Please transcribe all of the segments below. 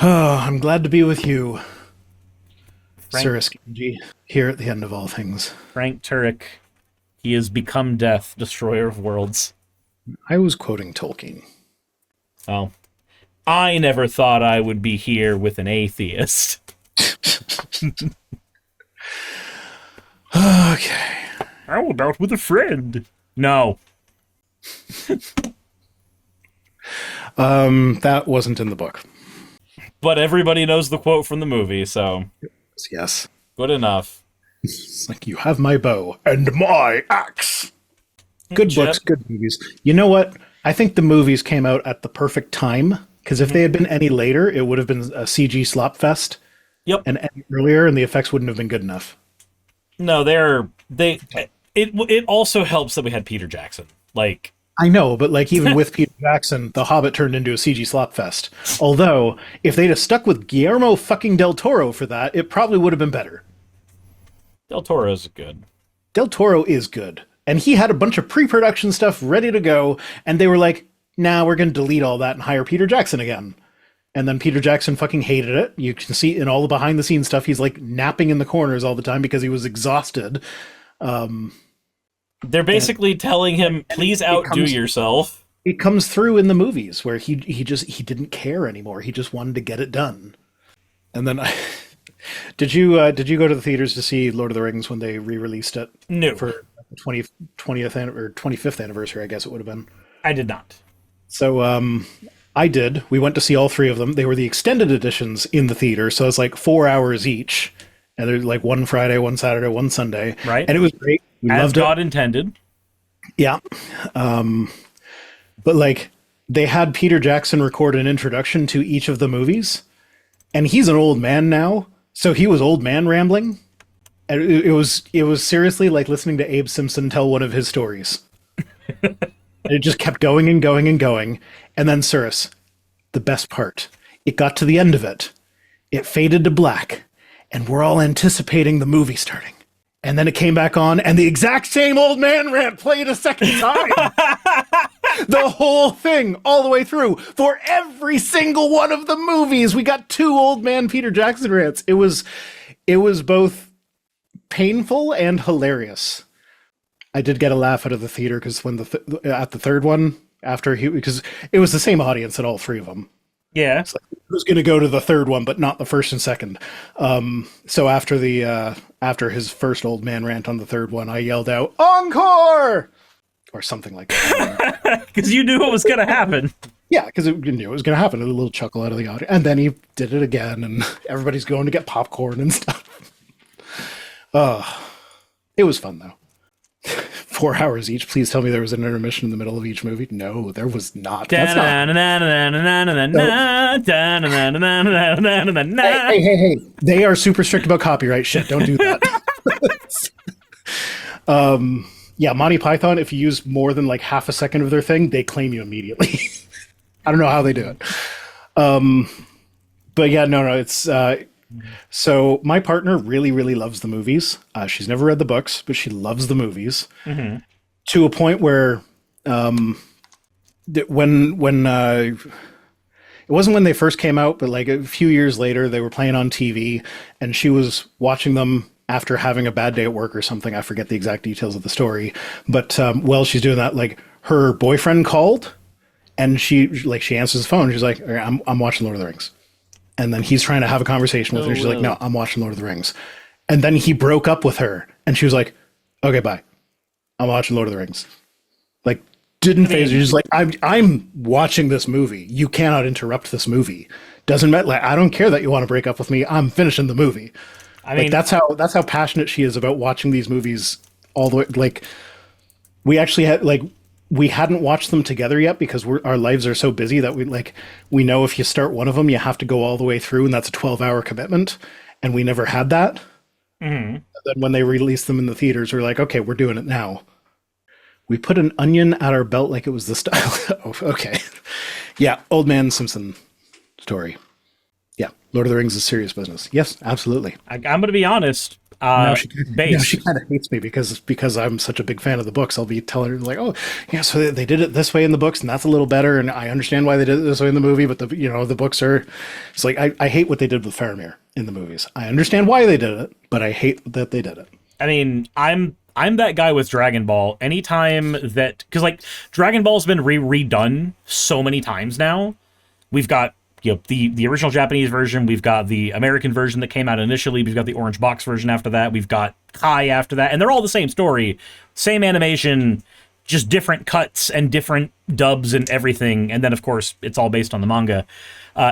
Oh, I'm glad to be with you, Frank Sir Eskinji, here at the end of all things. Frank Turek, he has become death, destroyer of worlds. I was quoting Tolkien. Oh, I never thought I would be here with an atheist. Okay. How about with a friend? No. That wasn't in the book. But everybody knows the quote from the movie, so Yes. good enough. It's like, you have my bow and my axe. Good Jep. books, good movies. You know what? I think the movies came out at the perfect time, because if they had been any later, it would have been a CG slop fest, Yep. and any earlier, and the effects wouldn't have been good enough. No, it also helps that we had Peter Jackson. Like, I know, but like even with Peter Jackson, The Hobbit turned into a CG slop fest. Although, if they'd have stuck with Guillermo fucking del Toro for that, it probably would have been better. Del Toro's good. Del Toro is good. And he had a bunch of pre-production stuff ready to go, and they were like, nah, we're going to delete all that and hire Peter Jackson again. And then Peter Jackson fucking hated it. You can see in all the behind-the-scenes stuff, he's like napping in the corners all the time because he was exhausted. They're basically telling him, please outdo yourself. It comes through in the movies where he didn't care anymore. He just wanted to get it done. And then did you go to the theaters to see Lord of the Rings when they re-released it? No. For the 20th or 25th anniversary, I guess it would have been. I did not. So I did. We went to see all three of them. They were the extended editions in the theater, so it's like 4 hours each. And there's like one Friday, one Saturday, one Sunday. Right. And it was great. We As loved God it. intended. Yeah. But like they had Peter Jackson record an introduction to each of the movies, and he's an old man now, so he was old man rambling. And it was seriously like listening to Abe Simpson tell one of his stories. And it just kept going and going and going. And then Cirrus, the best part, it got to the end of it. It faded to black, and we're all anticipating the movie starting. And then it came back on, and the exact same old man rant played a second time. The whole thing, all the way through, for every single one of the movies. We got two old man Peter Jackson rants. It was both painful and hilarious. I did get a laugh out of the theater because when at the third one, because it was the same audience at all three of them. Yeah. It's like, who's going to go to the third one, but not the first and second? So after his first old man rant on the third one, I yelled out "Encore!" or something like that. Because you knew what was going to happen. Yeah, because you knew it was going to happen. A little chuckle out of the audience, and then he did it again, and everybody's going to get popcorn and stuff. It was fun though. 4 hours each. Please tell me there was an intermission in the middle of each movie. No, there was not. That's not. Hey. They are super strict about copyright shit. Don't do that. Yeah, Monty Python, if you use more than like half a second of their thing, they claim you immediately. I don't know how they do it. But yeah, no, it's... So my partner really, really loves the movies. She's never read the books, but she loves the movies to a point where when it wasn't when they first came out, but like a few years later, they were playing on TV, and she was watching them after having a bad day at work or something. I forget the exact details of the story, but while she's doing that, like her boyfriend called, and she answers the phone. She's like, "I'm watching Lord of the Rings." And then he's trying to have a conversation with her. She's like, "No, I'm watching Lord of the Rings." And then he broke up with her, and she was like, "Okay, bye. I'm watching Lord of the Rings." Like, didn't phase her. She's like, I'm watching this movie. You cannot interrupt this movie. Doesn't matter. Like, I don't care that you want to break up with me. I'm finishing the movie. I mean, that's how passionate she is about watching these movies all the way. Like, we hadn't watched them together yet because our lives are so busy that we know if you start one of them, you have to go all the way through, and that's a 12-hour commitment. And we never had that. Mm-hmm. Then when they released them in the theaters, we're like, okay, we're doing it now. We put an onion at our belt like it was the style. Oh, okay. Yeah, old man Simpson story. Yeah, Lord of the Rings is serious business. Yes, absolutely. I'm going to be honest. Now she base. kind of hates me because I'm such a big fan of the books. I'll be telling her like, oh yeah, so they did it this way in the books, and that's a little better, and I understand why they did it this way in the movie, but the books are. It's like I hate what they did with Faramir in the movies. I understand why they did it, but I hate that they did it. I mean, I'm that guy with Dragon Ball. Anytime that, because like Dragon Ball's been redone so many times now. We've got the original Japanese version. We've got the American version that came out initially. We've got the orange box version after that. We've got Kai after that, and they're all the same story, same animation, just different cuts and different dubs and everything. And then of course it's all based on the manga.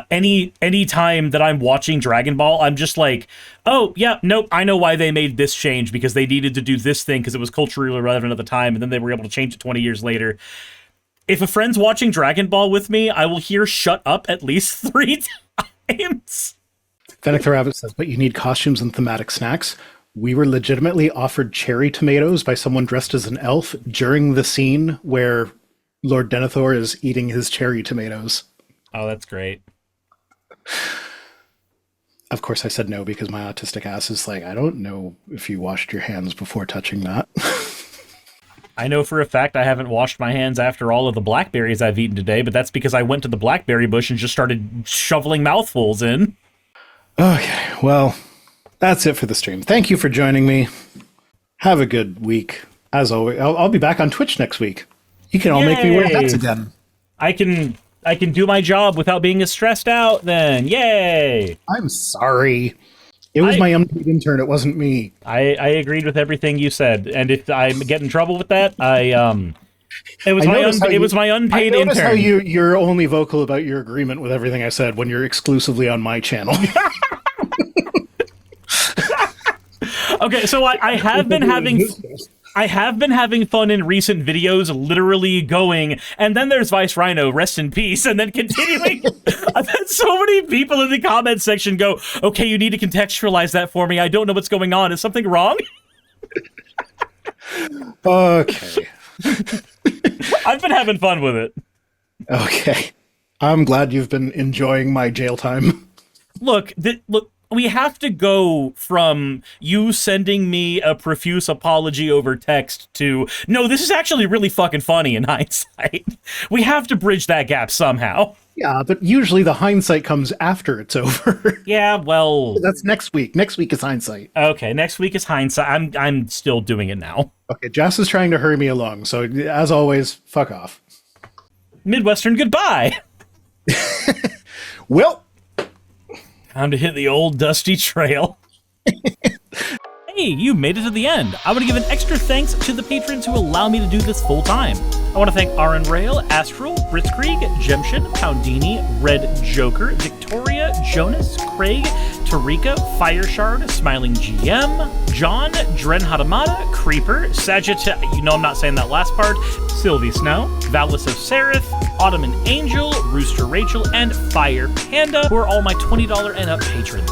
Any time that I'm watching Dragon Ball, I'm just like, oh yeah, nope, I know why they made this change, because they needed to do this thing because it was culturally relevant at the time, and then they were able to change it 20 years later. If a friend's watching Dragon Ball with me, I will hear "shut up" at least 3 times. Fennec the Rabbit says, but you need costumes and thematic snacks. We were legitimately offered cherry tomatoes by someone dressed as an elf during the scene where Lord Denethor is eating his cherry tomatoes. Oh, that's great. Of course I said no, because my autistic ass is like, I don't know if you washed your hands before touching that. I know for a fact I haven't washed my hands after all of the blackberries I've eaten today, but that's because I went to the blackberry bush and just started shoveling mouthfuls in. Okay, well, that's it for the stream. Thank you for joining me. Have a good week. As always, I'll be back on Twitch next week. You can all make me wear hats again. I can do my job without being as stressed out then. Yay! I'm sorry. It was my unpaid intern. It wasn't me. I agreed with everything you said, and if I get in trouble with that, it was my unpaid intern. I notice how you're only vocal about your agreement with everything I said when you're exclusively on my channel. Okay, so I have been having fun in recent videos, literally going, and then there's Vice Rhino, rest in peace, and then continuing. I've had so many people in the comment section go, okay, you need to contextualize that for me. I don't know what's going on. Is something wrong? Okay. I've been having fun with it. Okay. I'm glad you've been enjoying my jail time. Look, we have to go from you sending me a profuse apology over text to, no, this is actually really fucking funny in hindsight. We have to bridge that gap somehow. Yeah, but usually the hindsight comes after it's over. Yeah, well... That's next week. Next week is hindsight. Okay, next week is hindsight. I'm still doing it now. Okay, Jess is trying to hurry me along, so as always, fuck off. Midwestern goodbye! Well... Time to hit the old dusty trail. Hey, you made it to the end. I want to give an extra thanks to the patrons who allow me to do this full time. I want to thank Aaron Rail, Astral, Britzkrieg, Jemshin, Poundini, Red Joker, Victoria, Jonas, Craig, Tarika, Fireshard, Smiling GM, John, Dren Hadamada, Creeper, Sagitta, you know I'm not saying that last part, Sylvie Snow, Valis of Seraph, Ottoman Angel, Rooster Rachel, and Fire Panda, who are all my $20 and up patrons.